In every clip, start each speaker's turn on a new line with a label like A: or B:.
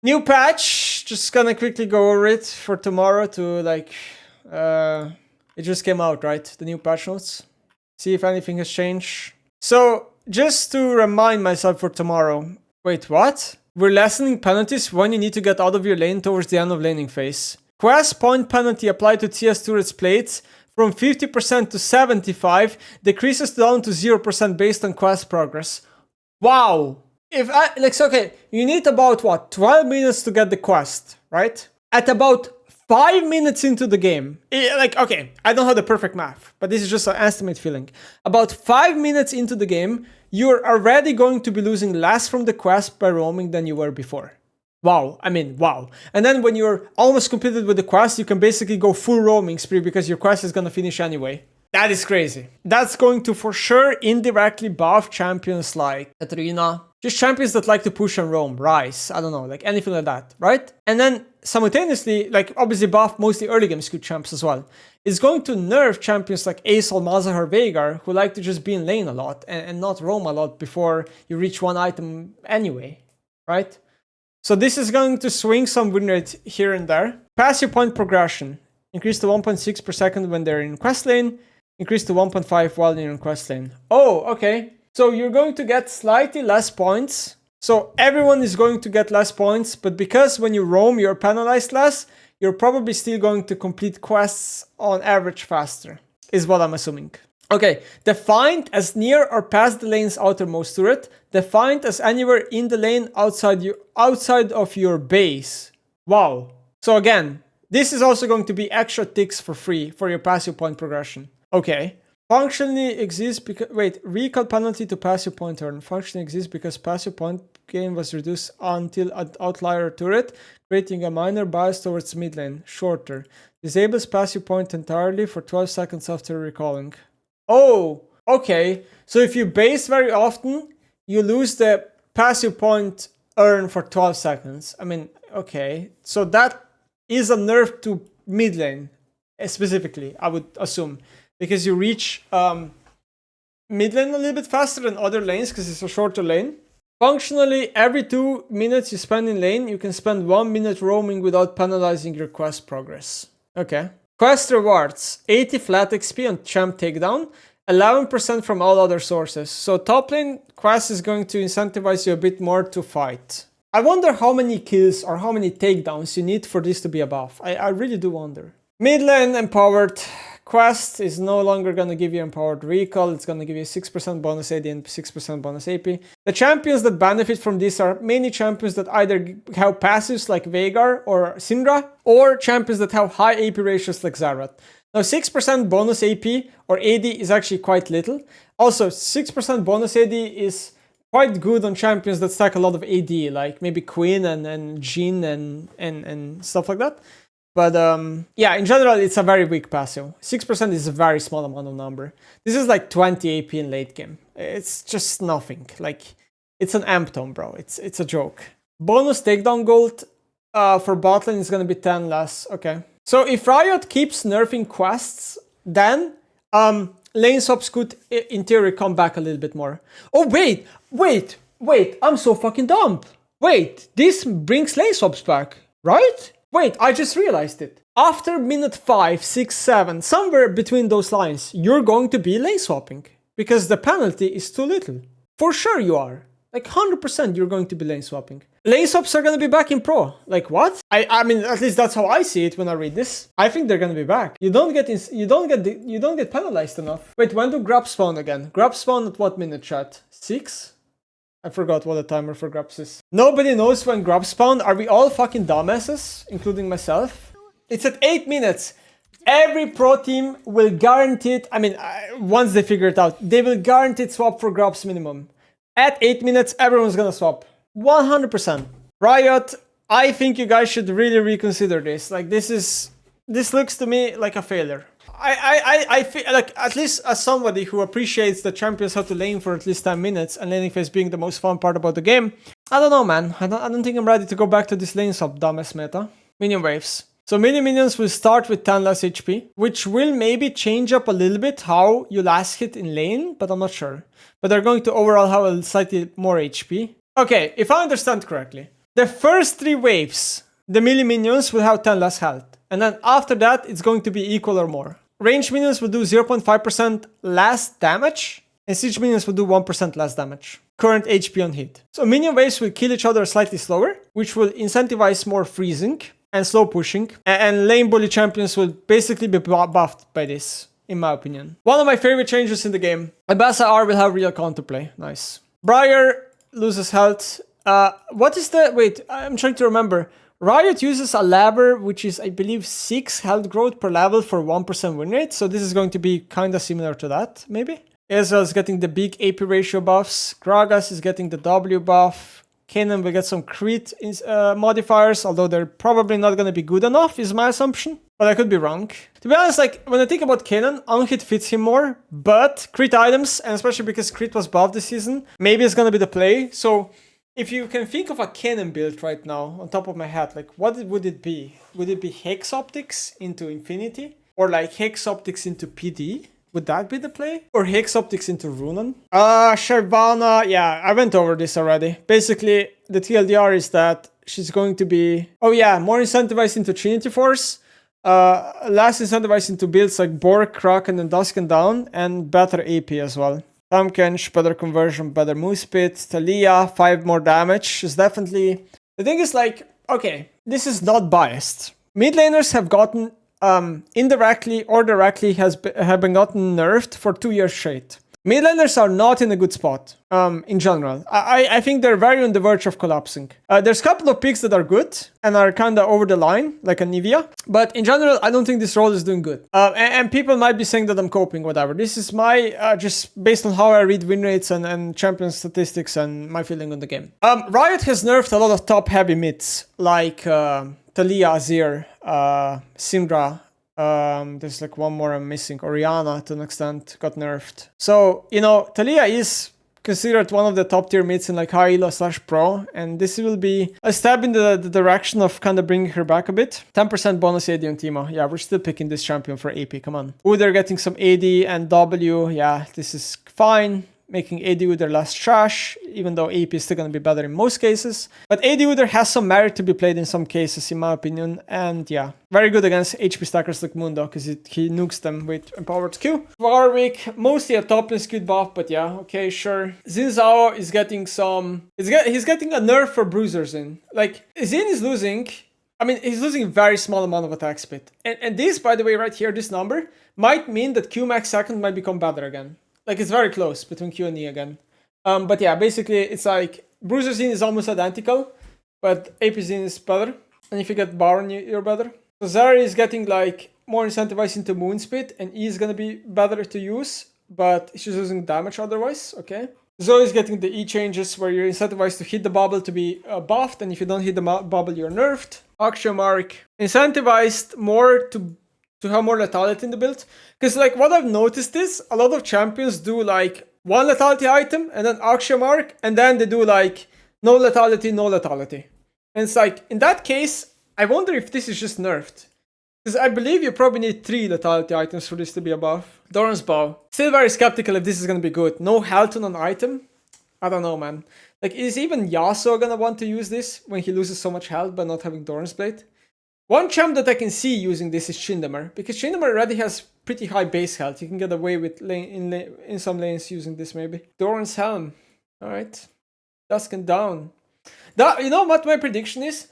A: New patch, just gonna quickly go over it for tomorrow to like, it just came out, right? The new patch notes. See if anything has changed. So, just to remind myself for tomorrow. Wait, what? We're lessening penalties when you need to get out of your lane towards the end of laning phase. Quest point penalty applied to TS turrets plates from 50% to 75 decreases down to 0% based on quest progress. Wow! If I, like, so, okay, you need about what, 12 minutes to get the quest, right? At about 5 minutes into the game, like, okay, I don't have the perfect math, but this is just an estimate feeling. About 5 minutes into the game, you're already going to be losing less from the quest by roaming than you were before. Wow, I mean, wow. And then when you're almost completed with the quest, you can basically go full roaming spree because your quest is gonna finish anyway. That is crazy. That's going to for sure indirectly buff champions like Katarina. Just champions that like to push and roam, Ryze, I don't know, like anything like that, right? And then simultaneously, like obviously buff mostly early game skew champs as well. It's going to nerf champions like Ace, Malzahar, Veigar, who like to just be in lane a lot and not roam a lot before you reach one item anyway, right? So this is going to swing some win rate here and there. Passive point progression. Increase to 1.6 per second when they're in quest lane. Increase to 1.5 while you're in quest lane. Oh, okay. So you're going to get slightly less points. So everyone is going to get less points, but because when you roam, you're penalized less, you're probably still going to complete quests on average faster, is what I'm assuming. Okay, defined as near or past the lane's outermost turret, defined as anywhere in the lane outside of your base. Wow. So again, this is also going to be extra ticks for free for your passive point progression. Okay. Functionally exists because, wait, recall penalty to passive point turn. Functionally exists because passive point gain was reduced until an outlier turret, creating a minor bias towards mid lane, shorter. Disables passive point entirely for 12 seconds after recalling. Oh, okay. So if you base very often, you lose the passive point earn for 12 seconds. I mean, okay. So that is a nerf to mid lane, specifically, I would assume. Because you reach mid lane a little bit faster than other lanes because it's a shorter lane. Functionally, every 2 minutes you spend in lane, you can spend 1 minute roaming without penalizing your quest progress. Okay. Quest rewards. 80 flat XP on champ takedown. 11% from all other sources. So top lane quest is going to incentivize you a bit more to fight. I wonder how many kills or how many takedowns you need for this to be a buff. I really do wonder. Mid lane empowered. Quest is no longer going to give you empowered recall. It's going to give you 6% bonus AD and 6% bonus AP. The champions that benefit from this are mainly champions that either have passives like Veigar or Syndra, or champions that have high AP ratios like Xerath. Now 6% bonus AP or AD is actually quite little. Also 6% bonus AD is quite good on champions that stack a lot of AD, like maybe Queen and Jhin and stuff like that. But yeah, in general, it's a very weak passive. 6% is a very small amount of number. This is like 20 AP in late game. It's just nothing. Like, it's an amp tone, bro. It's a joke. Bonus takedown gold for bot lane is going to be 10 less. Okay. So if Riot keeps nerfing quests, then lane swaps could, in theory, come back a little bit more. Oh, wait. I'm so fucking dumb. Wait, this brings lane swaps back, right? Wait, I just realized it. After minute 5, 6, 7, somewhere between those lines, you're going to be lane swapping. Because the penalty is too little. For sure you are. Like 100% you're going to be lane swapping. Lane swaps are going to be back in pro. Like what? I mean, at least that's how I see it when I read this. I think they're going to be back. You don't get penalized enough. Wait, when do grab spawn again? Grab spawn at what minute, chat? 6? I forgot what the timer for grabs is. Nobody knows when grab spawn. Are we all fucking dumbasses, including myself? It's at 8 minutes. Every pro team will guarantee it. I mean, once they figure it out, they will guarantee swap for grabs minimum. At 8 minutes, everyone's gonna swap. 100%. Riot, I think you guys should really reconsider this. Like, this looks to me like a failure. I feel like, at least as somebody who appreciates that champions have to lane for at least 10 minutes and laning phase being the most fun part about the game, I don't know, man. I don't think I'm ready to go back to this lane swap dumbass meta. Minion waves. So minions will start with 10 less HP, which will maybe change up a little bit how you last hit in lane, but I'm not sure. But they're going to overall have a slightly more HP. Okay, if I understand correctly, the first 3 waves, the melee minions will have 10 less health. And then after that, it's going to be equal or more. Range minions will do 0.5% less damage, and siege minions will do 1% less damage. Current HP on hit. So minion waves will kill each other slightly slower, which will incentivize more freezing and slow pushing. And lane bully champions will basically be buffed by this, in my opinion. One of my favorite changes in the game. Abasa R will have real counterplay. Nice. Briar loses health. What is the... Wait, I'm trying to remember. Riot uses a lever, which is, I believe, 6 health growth per level for 1% win rate. So this is going to be kind of similar to that, maybe. Ezreal is getting the big AP ratio buffs. Gragas is getting the W buff. Kanan will get some crit modifiers, although they're probably not going to be good enough, is my assumption. But I could be wrong. To be honest, like, when I think about Kanan, unhit fits him more. But crit items, and especially because crit was buffed this season, maybe it's going to be the play. So... if you can think of a Canon build right now, on top of my head, like what would it be? Would it be Hex Optics into Infinity? Or like Hex Optics into PD? Would that be the play? Or Hex Optics into Rune? Shyvana, yeah, I went over this already. Basically, the TLDR is that she's going to be, oh yeah, more incentivized into Trinity Force, less incentivized into builds like Bork, Kraken, and Dusk and Down, and better AP as well. Tamkench, better conversion, better move speed. Talia, 5 more damage is definitely... The thing is like, okay, this is not biased. Mid laners have gotten, indirectly or directly, have been gotten nerfed for 2 years straight. Mid laners are not in a good spot, in general. I think they're very on the verge of collapsing. There's a couple of picks that are good and are kind of over the line, like a Nivea. But in general, I don't think this role is doing good. And people might be saying that I'm coping, whatever. This is my, just based on how I read win rates and champion statistics and my feeling on the game. Riot has nerfed a lot of top heavy mids, like Talia, Azir, Syndra. There's like one more I'm missing. Orianna, to an extent, got nerfed. So, you know, Talia is considered one of the top tier mids in like high elo / pro, and this will be a step in the direction of kind of bringing her back a bit. 10% bonus AD on Teemo. Yeah, we're still picking this champion for AP, come on. Udyr getting some AD and W. Yeah, this is fine. Making AD Udyr less trash, even though AP is still going to be better in most cases. But AD Udyr has some merit to be played in some cases, in my opinion. And yeah, very good against HP stackers like Mundo, because he nukes them with Empowered Q. Warwick, mostly a top lane skewed buff, but yeah, okay, sure. Xin Zhao is getting some... He's getting a nerf for bruisers in. Like, Xin is losing... I mean, he's losing a very small amount of attack speed. And this, by the way, right here, this number, might mean that Q max second might become better again. Like, it's very close between Q and E again. But yeah, basically, it's like... Bruiser Xin is almost identical, but AP Xin is better. And if you get Baron, you're better. So Zeri is getting, like, more incentivized into Moon Speed, and E is gonna be better to use, but she's losing damage otherwise, okay? Zoe is getting the E changes, where you're incentivized to hit the bubble to be buffed, and if you don't hit the bubble, you're nerfed. Akshamark, incentivized more to have more lethality in the build. Because like what I've noticed is a lot of champions do like one lethality item and then Akshamark, and then they do like no lethality, no lethality. And it's like, in that case, I wonder if this is just nerfed. Because I believe you probably need 3 lethality items for this to be a buff. Doran's Bow. Still very skeptical if this is going to be good. No health on an item? I don't know, man. Like, is even Yasuo going to want to use this when he loses so much health by not having Doran's Blade? One champ that I can see using this is Tryndamere, because Tryndamere already has pretty high base health. You can get away with in some lanes using this maybe. Doran's Helm. Alright. Dusk and Down. You know what my prediction is?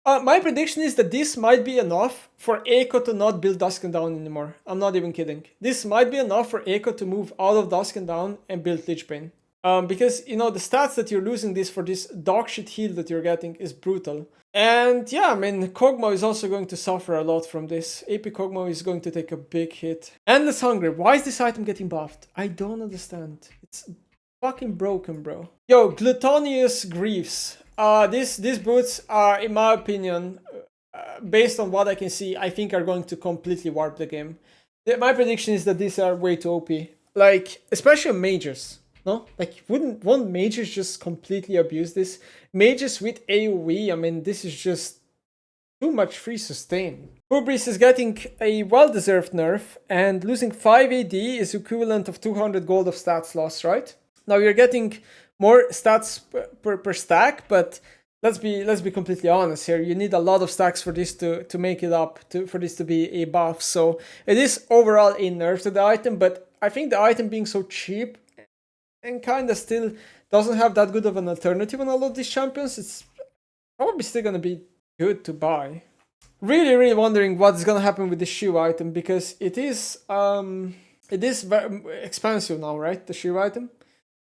A: My prediction is that this might be enough for Echo to not build Dusk and Down anymore. I'm not even kidding. This might be enough for Echo to move out of Dusk and Down and build Lichbane. Because, you know, the stats that you're losing this for this dog shit heal that you're getting is brutal. And yeah, I mean, Kog'Maw is also going to suffer a lot from this. AP Kog'Maw is going to take a big hit. Endless Hunger. Why is this item getting buffed? I don't understand. It's fucking broken, bro. Yo, Gluttonious Griefs. These boots are, in my opinion, based on what I can see, I think are going to completely warp the game. My prediction is that these are way too OP. Like, especially mages. No? Like, won't mages just completely abuse this? Mages with AoE, I mean, this is just too much free sustain. Hubris is getting a well-deserved nerf, and losing 5 AD is equivalent of 200 gold of stats loss, right? Now you're getting more stats per stack, but let's be completely honest here. You need a lot of stacks for this to make it up, for this to be a buff. So it is overall a nerf to the item, but I think the item being so cheap and kind of still doesn't have that good of an alternative on all of these champions, it's probably still gonna be good to buy. Really wondering what's gonna happen with the shoe item, because it is very expensive now, right? The shoe item.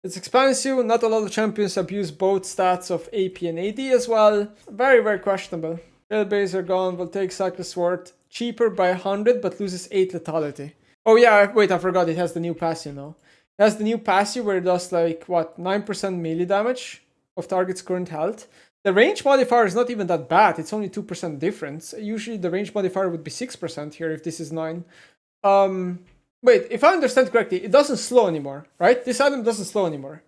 A: It's expensive, not a lot of champions abuse both stats of AP and AD as well. Very questionable. Trailblazer gone, will take Cyclist Sword. Cheaper by 100, but loses 8 lethality. Oh yeah, wait, I forgot, it has the new passive now. It has the new passive where it does like, what, 9% melee damage of target's current health. The range modifier is not even that bad, it's only 2% difference. Usually the range modifier would be 6% here if this is 9. Wait, if I understand correctly, it doesn't slow anymore, right? This item doesn't slow anymore.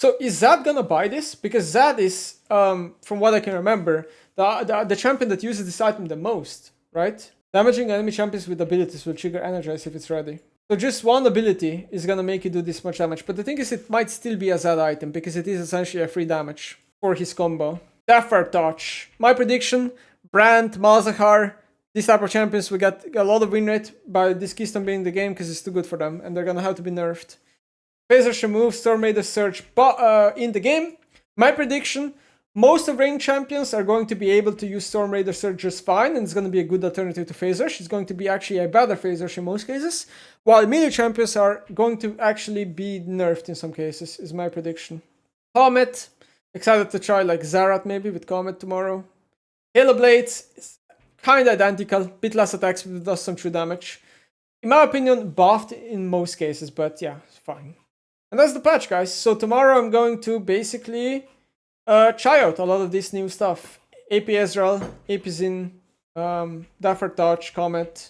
A: So is Zad gonna buy this? Because Zad is, from what I can remember, the champion that uses this item the most, right? Damaging enemy champions with abilities will trigger Energize if it's ready. So just one ability is gonna make you do this much damage. But the thing is, it might still be a Zad item, because it is essentially a free damage for his combo. Deathfire Touch. My prediction, Brandt, Malzahar, these type of champions will get a lot of win rate by this Keystone being in the game because it's too good for them, and they're gonna have to be nerfed. Phaser should move Storm Raider Surge in the game. My prediction, most of ranked champions are going to be able to use Storm Raider Surge just fine, and it's going to be a good alternative to Phaser. She's going to be actually a better Phaser in most cases, while melee champions are going to actually be nerfed in some cases, is my prediction. Comet, excited to try like Zarat maybe with Comet tomorrow. Halo Blades, kind of identical, bit less attacks, but it does some true damage. In my opinion, buffed in most cases, but yeah, it's fine. And that's the patch, guys. So tomorrow I'm going to basically try out a lot of this new stuff. AP Ezreal, AP Zin, Deathfire Touch, Comet,